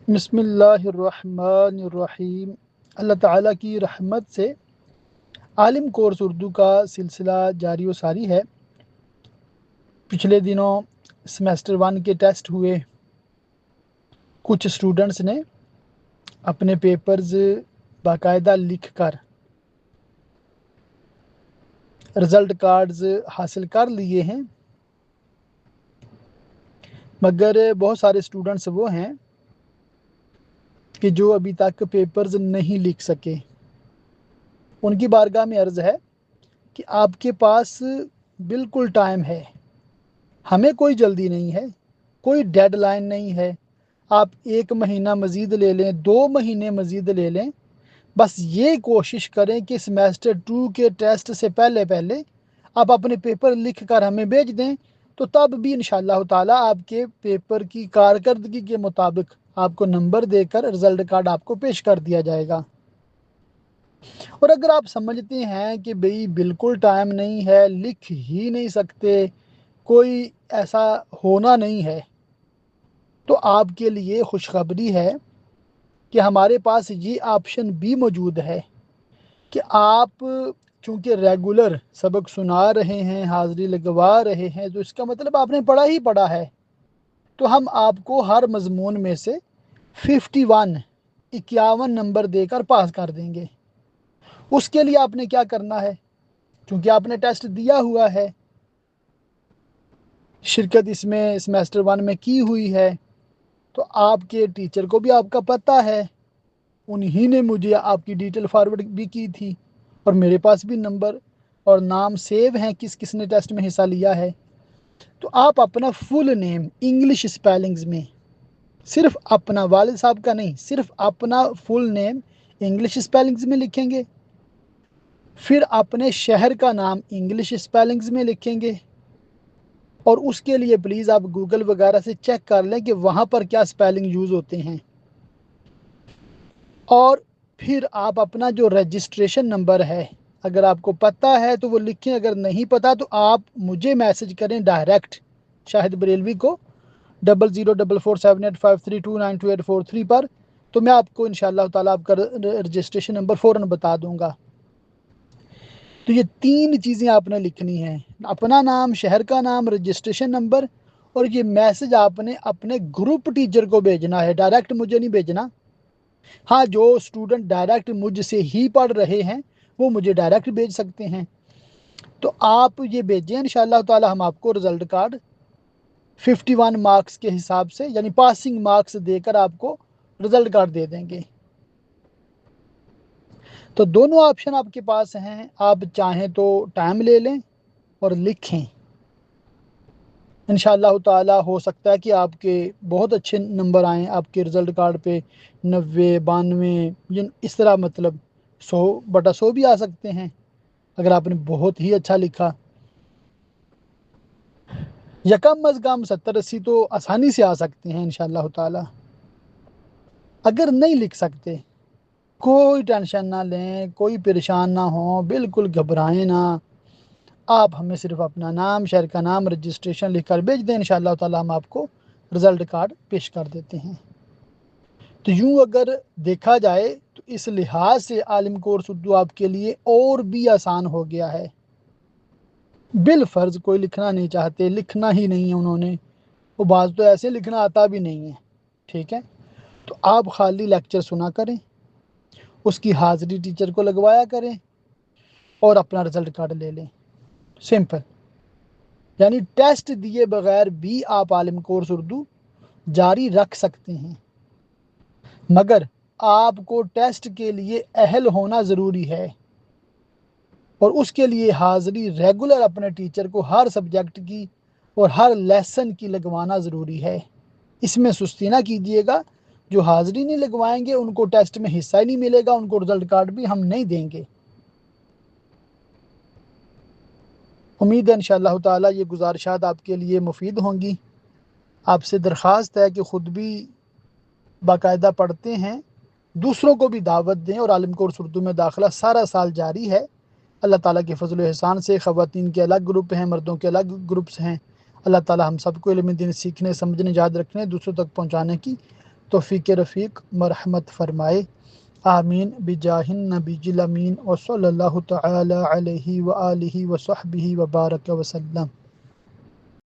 بسم اللہ الرحمن الرحیم۔ اللہ تعالیٰ کی رحمت سے عالم کورس اردو کا سلسلہ جاری و ساری ہے۔ پچھلے دنوں سیمیسٹر 1 کے ٹیسٹ ہوئے، کچھ اسٹوڈنٹس نے اپنے پیپرز باقاعدہ لکھ کر رزلٹ کارڈز حاصل کر لیے ہیں، مگر بہت سارے اسٹوڈنٹس وہ ہیں کہ جو ابھی تک پیپرز نہیں لکھ سکے۔ ان کی بارگاہ میں عرض ہے کہ آپ کے پاس بالکل ٹائم ہے، ہمیں کوئی جلدی نہیں ہے، کوئی ڈیڈ لائن نہیں ہے۔ آپ 1 مہینہ مزید لے لیں، 2 مہینے مزید لے لیں، بس یہ کوشش کریں کہ سیمیسٹر 2 کے ٹیسٹ سے پہلے آپ اپنے پیپر لکھ کر ہمیں بھیج دیں، تو تب بھی انشاءاللہ تعالیٰ آپ کے پیپر کی کارکردگی کے مطابق آپ کو نمبر دے کر رزلٹ کارڈ آپ کو پیش کر دیا جائے گا۔ اور اگر آپ سمجھتے ہیں کہ بھئی بالکل ٹائم نہیں ہے، لکھ ہی نہیں سکتے، کوئی ایسا ہونا نہیں ہے، تو آپ کے لیے خوشخبری ہے کہ ہمارے پاس یہ آپشن بھی موجود ہے کہ آپ چونکہ ریگولر سبق سنا رہے ہیں، حاضری لگوا رہے ہیں، تو اس کا مطلب آپ نے پڑھا ہی پڑھا ہے، تو ہم آپ کو ہر مضمون میں سے 51 نمبر دے کر پاس کر دیں گے۔ اس کے لیے آپ نے کیا کرنا ہے؟ چونکہ آپ نے ٹیسٹ دیا ہوا ہے، شرکت اس میں سیمیسٹر 1 میں کی ہوئی ہے، تو آپ کے ٹیچر کو بھی آپ کا پتہ ہے، انہی نے مجھے آپ کی ڈیٹیل فارورڈ بھی کی تھی، اور میرے پاس بھی نمبر اور نام سیو ہیں کس کس نے ٹیسٹ میں حصہ لیا ہے۔ تو آپ اپنا فل نیم انگلش اسپیلنگز میں، صرف اپنا، والد صاحب کا نہیں، صرف اپنا فل نیم انگلش اسپیلنگز میں لکھیں گے، پھر اپنے شہر کا نام انگلش اسپیلنگز میں لکھیں گے، اور اس کے لیے پلیز آپ گوگل وغیرہ سے چیک کر لیں کہ وہاں پر کیا اسپیلنگ یوز ہوتے ہیں، اور پھر آپ اپنا جو رجسٹریشن نمبر ہے اگر آپ کو پتہ ہے تو وہ لکھیں، اگر نہیں پتہ تو آپ مجھے میسج کریں ڈائریکٹ شاہد بریلوی کو 00447853292843 پر، تو میں آپ کو انشاءاللہ تعالیٰ آپ کا رجسٹریشن نمبر فوراً بتا دوں گا۔ تو یہ 3 چیزیں آپ نے لکھنی ہیں، اپنا نام، شہر کا نام، رجسٹریشن نمبر، اور یہ میسج آپ نے اپنے گروپ ٹیچر کو بھیجنا ہے، ڈائریکٹ مجھے نہیں بھیجنا۔ ہاں، جو اسٹوڈنٹ ڈائریکٹ مجھ سے ہی پڑھ رہے ہیں وہ مجھے ڈائریکٹ بھیج سکتے ہیں، تو آپ یہ بھیجیں، انشاءاللہ تعالی ہم آپ کو رزلٹ کارڈ 51 مارکس کے حساب سے، یعنی پاسنگ مارکس دے کر آپ کو رزلٹ کارڈ دے دیں گے۔ تو دونوں آپشن آپ کے پاس ہیں، آپ چاہیں تو ٹائم لے لیں اور لکھیں، انشاءاللہ تعالی ہو سکتا ہے کہ آپ کے بہت اچھے نمبر آئیں آپ کے رزلٹ کارڈ پہ، 90، 92، اس طرح، مطلب 100/100 بھی آ سکتے ہیں اگر آپ نے بہت ہی اچھا لکھا، یا کم از کم 70-80 تو آسانی سے آ سکتے ہیں انشاءاللہ تعالی۔ اگر نہیں لکھ سکتے کوئی ٹینشن نہ لیں، کوئی پریشان نہ ہوں، بالکل گھبرائیں نہ، آپ ہمیں صرف اپنا نام، شہر کا نام، رجسٹریشن لکھ کر بھیج دیں، انشاءاللہ تعالی ہم آپ کو رزلٹ کارڈ پیش کر دیتے ہیں۔ تو یوں اگر دیکھا جائے تو اس لحاظ سے عالم کورس اردو آپ کے لیے اور بھی آسان ہو گیا ہے۔ بالفرض کوئی لکھنا نہیں چاہتے، لکھنا ہی نہیں ہے انہوں نے، وہ بعض تو ایسے لکھنا آتا بھی نہیں ہے، ٹھیک ہے، تو آپ خالی لیکچر سنا کریں، اس کی حاضری ٹیچر کو لگوایا کریں، اور اپنا رزلٹ کارڈ لے لیں، سمپل۔ یعنی ٹیسٹ دیے بغیر بھی آپ عالم کورس اردو جاری رکھ سکتے ہیں، مگر آپ کو ٹیسٹ کے لیے اہل ہونا ضروری ہے، اور اس کے لیے حاضری ریگولر اپنے ٹیچر کو ہر سبجیکٹ کی اور ہر لیسن کی لگوانا ضروری ہے۔ اس میں سستی نہ کیجیے گا، جو حاضری نہیں لگوائیں گے ان کو ٹیسٹ میں حصہ ہی نہیں ملے گا، ان کو رزلٹ کارڈ بھی ہم نہیں دیں گے۔ امید ہے انشاءاللہ تعالی یہ گزارشات آپ کے لیے مفید ہوں گی۔ آپ سے درخواست ہے کہ خود بھی باقاعدہ پڑھتے ہیں، دوسروں کو بھی دعوت دیں، اور عالم کورس اردو میں داخلہ سارا سال جاری ہے۔ اللہ تعالیٰ کے فضل و احسان سے خواتین کے الگ گروپ ہیں، مردوں کے الگ گروپس ہیں۔ اللہ تعالیٰ ہم سب کو علم دین سیکھنے، سمجھنے، یاد رکھنے، دوسروں تک پہنچانے کی توفیق رفیق مرحمت فرمائے، آمین بجاہ النبی الامین وصلی اللہ تعالی علیہ وآلہ وصحبہ وبارک وسلم۔